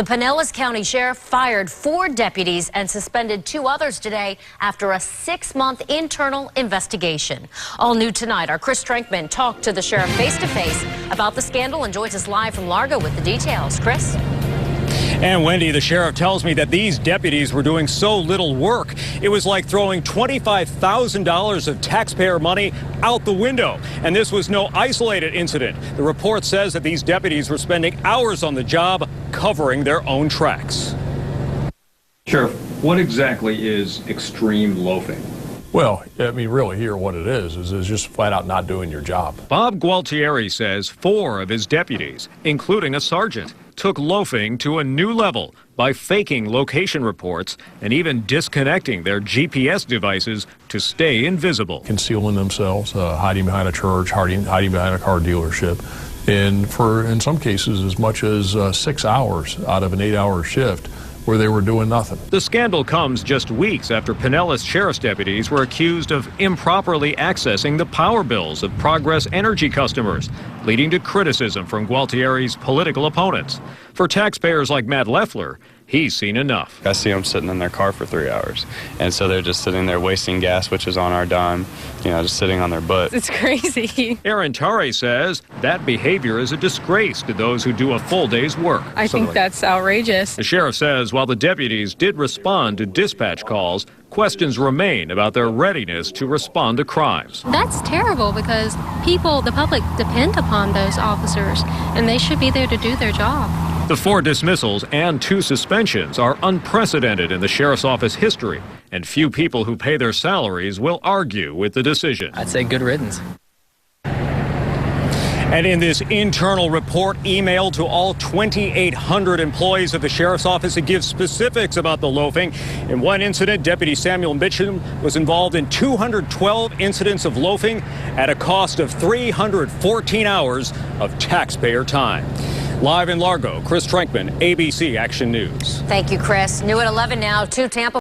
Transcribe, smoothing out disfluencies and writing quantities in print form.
The Pinellas County Sheriff fired 4 deputies and suspended 2 others today after a 6-month internal investigation. All new tonight, our Chris Strankman talked to the sheriff face-to-face about the scandal and joins us live from Largo with the details. Chris? And Wendy, the sheriff tells me that these deputies were doing so little work. It was like throwing $25,000 of taxpayer money out the window. And this was no isolated incident. The report says that these deputies were spending hours on the job covering their own tracks. Sheriff, what exactly is extreme loafing? Well, I mean, really here what it is just flat out not doing your job. Bob Gualtieri says 4 of his deputies, including a sergeant, took loafing to a new level by faking location reports and even disconnecting their GPS devices to stay invisible. Concealing themselves, hiding behind a church, hiding behind a car dealership. And in some cases, as much as 6 hours out of an 8-hour shift, where they were doing nothing. The scandal comes just weeks after Pinellas Sheriff's deputies were accused of improperly accessing the power bills of Progress Energy customers, leading to criticism from Gualtieri's political opponents. For taxpayers like Matt Leffler, he's seen enough. I see them sitting in their car for 3 hours, and so they're just sitting there wasting gas, which is on our dime, just sitting on their butt. It's crazy. Aaron Tare says that behavior is a disgrace to those who do a full day's work. I think that's outrageous. The sheriff says while the deputies did respond to dispatch calls, questions remain about their readiness to respond to crimes. That's terrible because the public depend upon those officers, and they should be there to do their job. The 4 dismissals and 2 suspensions are unprecedented in the sheriff's office history, and few people who pay their salaries will argue with the decision. I'd say good riddance. And in this internal report emailed to all 2,800 employees of the sheriff's office, it gives specifics about the loafing. In one incident, Deputy Samuel Mitchum was involved in 212 incidents of loafing at a cost of 314 hours of taxpayer time. Live in Largo, Chris Strankman, ABC Action News. Thank you, Chris. New at 11 now, 2 Tampa